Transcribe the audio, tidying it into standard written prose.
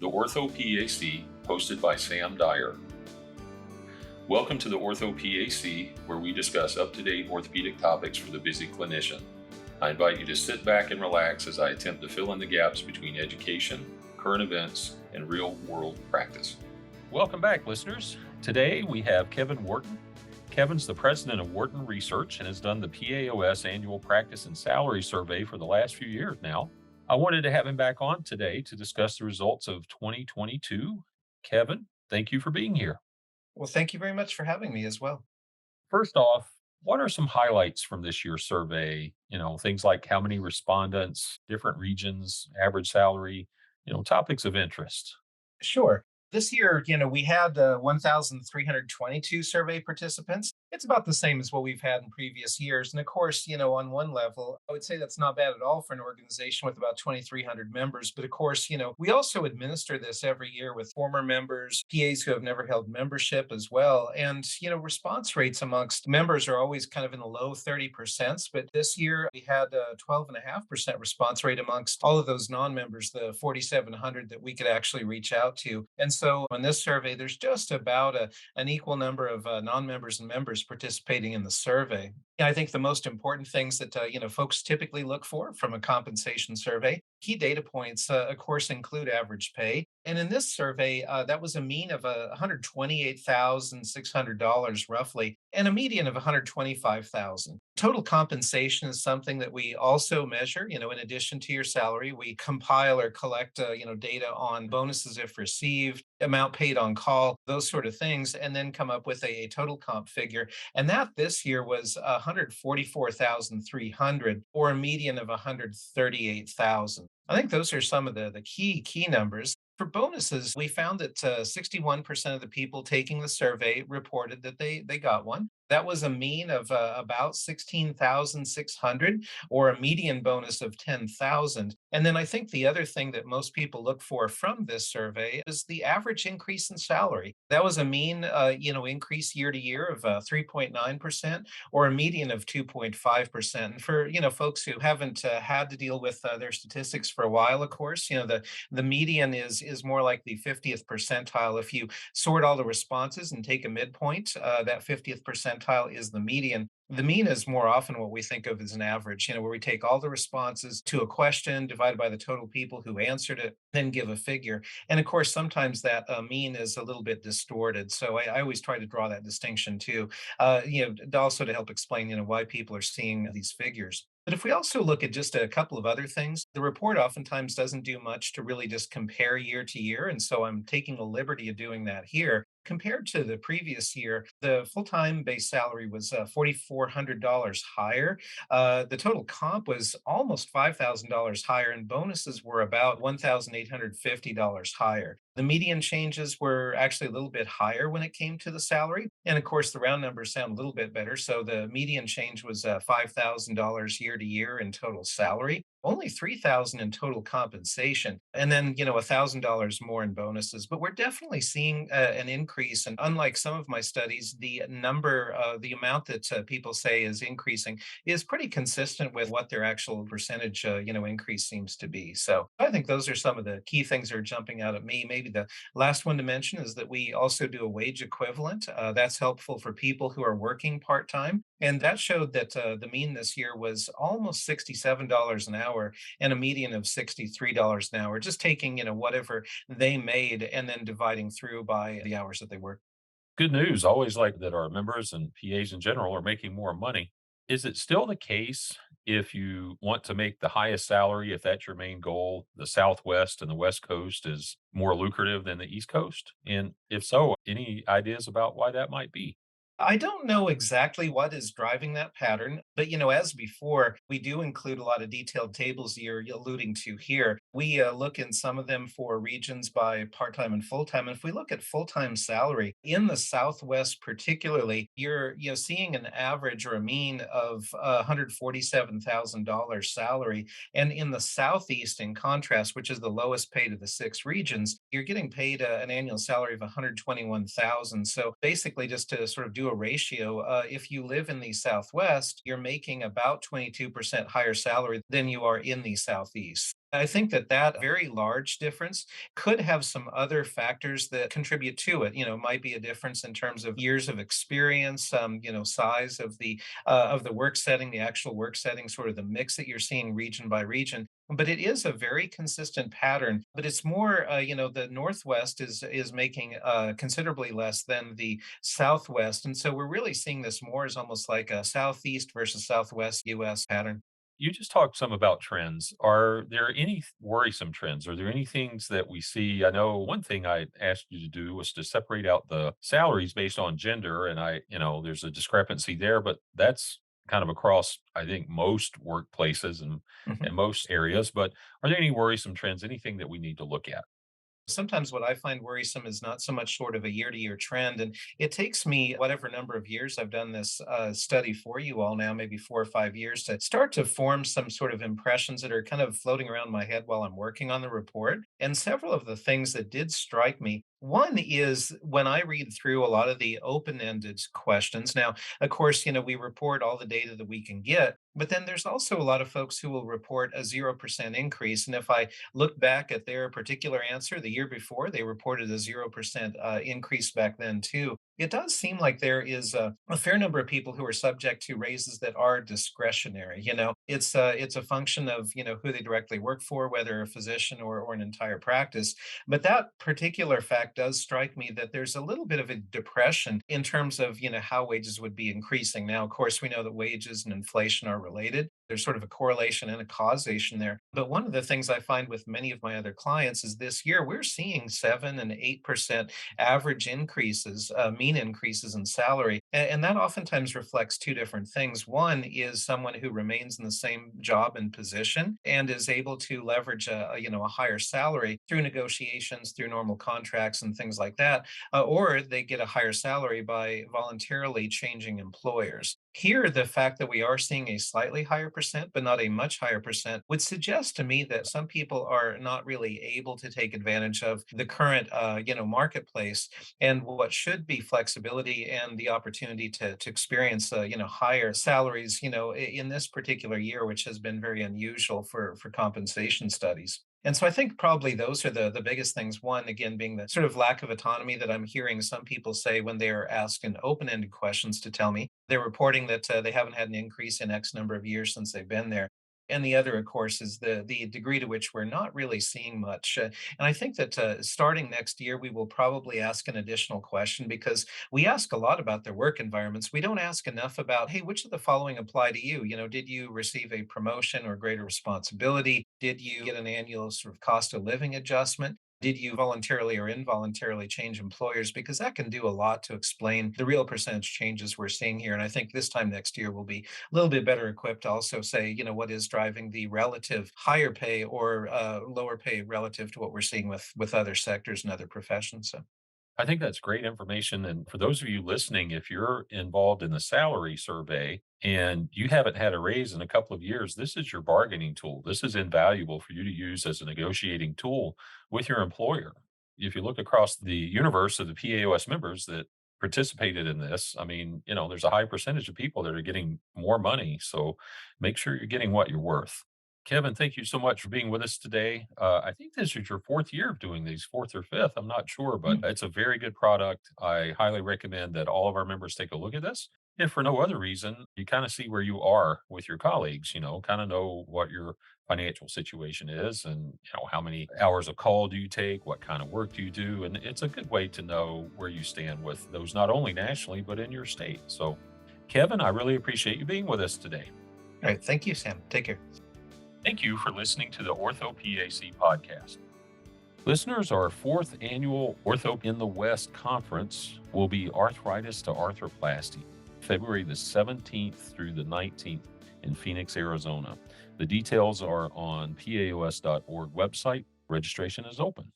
the OrthoPAC, hosted by Sam Dyer. Welcome to the OrthoPAC, where we discuss up-to-date orthopedic topics for the busy clinician. I invite you to sit back and relax as I attempt to fill in the gaps between education, current events, and real-world practice. Welcome back, listeners. Today we have Kevin Whorton. Kevin's the president of Whorton Research and has done the PAOS annual practice and salary survey for the last few years now. I wanted to have him back on today to discuss the results of 2022. Kevin, thank you for being here. Well, thank you very much for having me as well. First off, what are some highlights from this year's survey? Things like how many respondents, different regions, average salary, topics of interest. Sure. This year, we had 1,322 survey participants. It's about the same as what we've had in previous years. And of course, on one level, I would say that's not bad at all for an organization with about 2,300 members. But of course, we also administer this every year with former members, PAs who have never held membership as well. And, response rates amongst members are always kind of in the low 30%. But this year, we had a 12.5% response rate amongst all of those non-members, the 4,700 that we could actually reach out to. And so in this survey, there's just about an equal number of non-members and members participating in the survey. I think the most important things that folks typically look for from a compensation survey, key data points, of course, include average pay. And in this survey, that was a mean of $128,600 roughly, and a median of $125,000. Total compensation is something that we also measure. In addition to your salary, we compile or collect data on bonuses if received, amount paid on call, those sort of things, and then come up with a total comp figure. And that this year was 144,300, or a median of 138,000. I think those are some of the key numbers. For bonuses, we found that 61% of the people taking the survey reported that they got one. That was a mean of about 16,600, or a median bonus of 10,000. And then I think the other thing that most people look for from this survey is the average increase in salary. That was a mean, increase year to year of 3.9%, or a median of 2.5%. And for folks who haven't had to deal with their statistics for a while, of course, the median is more like the 50th percentile. If you sort all the responses and take a midpoint, that 50th percentile is the median. The mean is more often what we think of as an average, where we take all the responses to a question divided by the total people who answered it, then give a figure. And of course, sometimes that mean is a little bit distorted. So I always try to draw that distinction too, also to help explain, why people are seeing these figures. But if we also look at just a couple of other things, the report oftentimes doesn't do much to really just compare year to year. And so I'm taking the liberty of doing that here. Compared to the previous year, the full-time base salary was $4,400 higher. The total comp was almost $5,000 higher, and bonuses were about $1,850 higher. The median changes were actually a little bit higher when it came to the salary. And of course, the round numbers sound a little bit better. So the median change was $5,000 year to year in total salary, only $3,000 in total compensation, and then $1,000 more in bonuses. But we're definitely seeing an increase. And unlike some of my studies, the amount that people say is increasing is pretty consistent with what their actual percentage, increase seems to be. So I think those are some of the key things that are jumping out at me. Maybe the last one to mention is that we also do a wage equivalent. That's helpful for people who are working part time. And that showed that the mean this year was almost $67 an hour, and a median of $63 an hour, just taking, whatever they made and then dividing through by the hours that they worked. Good news. Always like that our members and PAs in general are making more money. Is it still the case if you want to make the highest salary, if that's your main goal, the Southwest and the West Coast is more lucrative than the East Coast? And if so, any ideas about why that might be? I don't know exactly what is driving that pattern, but as before, we do include a lot of detailed tables you're alluding to here. We look in some of them for regions by part-time and full-time. If we look at full-time salary in the Southwest, particularly, you're seeing an average or a mean of $147,000 salary, and in the Southeast, in contrast, which is the lowest paid of the six regions, you're getting paid an annual salary of $121,000. So basically, just to sort of do a ratio, if you live in the Southwest, your making about 22% higher salary than you are in the Southeast. I think that that very large difference could have some other factors that contribute to it. Might be a difference in terms of years of experience, size of the work setting, the actual work setting, sort of the mix that you're seeing region by region. But it is a very consistent pattern. But it's more, the Northwest is making considerably less than the Southwest, and so we're really seeing this more as almost like a Southeast versus Southwest U.S. pattern. You just talked some about trends. Are there any worrisome trends? Are there any things that we see? I know one thing I asked you to do was to separate out the salaries based on gender, and there's a discrepancy there, but that's kind of across, I think, most workplaces and Mhm. most areas. But are there any worrisome trends? Anything that we need to look at? Sometimes what I find worrisome is not so much sort of a year to year trend. And it takes me whatever number of years I've done this study for you all now, maybe 4 or 5 years, to start to form some sort of impressions that are kind of floating around my head while I'm working on the report. And several of the things that did strike me. One is when I read through a lot of the open ended questions. Now, of course, we report all the data that we can get, but then there's also a lot of folks who will report a 0% increase. And if I look back at their particular answer the year before, they reported a 0% increase back then, too. It does seem like there is a fair number of people who are subject to raises that are discretionary. It's a function of who they directly work for, whether a physician or an entire practice. But that particular fact does strike me that there's a little bit of a depression in terms of how wages would be increasing. Now, of course, we know that wages and inflation are related. There's sort of a correlation and a causation there. But one of the things I find with many of my other clients is this year we're seeing 7 and 8% average increases, mean increases in salary. And that oftentimes reflects two different things. One is someone who remains in the same job and position and is able to leverage a higher salary through negotiations, through normal contracts and things like that, or they get a higher salary by voluntarily changing employers. Here, the fact that we are seeing a slightly higher percent, but not a much higher percent, would suggest to me that some people are not really able to take advantage of the current, marketplace and what should be flexibility and the opportunity to experience, higher salaries, in this particular year, which has been very unusual for compensation studies. And so I think probably those are the biggest things. One, again, being the sort of lack of autonomy that I'm hearing some people say when they are asked in open-ended questions to tell me. They're reporting that they haven't had an increase in X number of years since they've been there. And the other, of course, is the degree to which we're not really seeing much. And I think that starting next year, we will probably ask an additional question because we ask a lot about their work environments. We don't ask enough about, hey, which of the following apply to you? Did you receive a promotion or greater responsibility? Did you get an annual sort of cost of living adjustment? Did you voluntarily or involuntarily change employers? Because that can do a lot to explain the real percentage changes we're seeing here. And I think this time next year we'll be a little bit better equipped to also say, what is driving the relative higher pay or lower pay relative to what we're seeing with other sectors and other professions. So. I think that's great information. And for those of you listening, if you're involved in the salary survey and you haven't had a raise in a couple of years, this is your bargaining tool. This is invaluable for you to use as a negotiating tool with your employer. If you look across the universe of the PAOS members that participated in this, I mean, there's a high percentage of people that are getting more money. So make sure you're getting what you're worth. Kevin, thank you so much for being with us today. I think this is your fourth year of doing these, fourth or fifth. I'm not sure, but it's a very good product. I highly recommend that all of our members take a look at this. If for no other reason, you kind of see where you are with your colleagues, kind of know what your financial situation is and, how many hours of call do you take? What kind of work do you do? And it's a good way to know where you stand with those, not only nationally, but in your state. So, Kevin, I really appreciate you being with us today. All right. Thank you, Sam. Take care. Thank you for listening to the OrthoPAC podcast. Listeners, our fourth annual Ortho in the West conference will be Arthritis to Arthroplasty, February the 17th through the 19th in Phoenix, Arizona. The details are on PAOS.org website. Registration is open.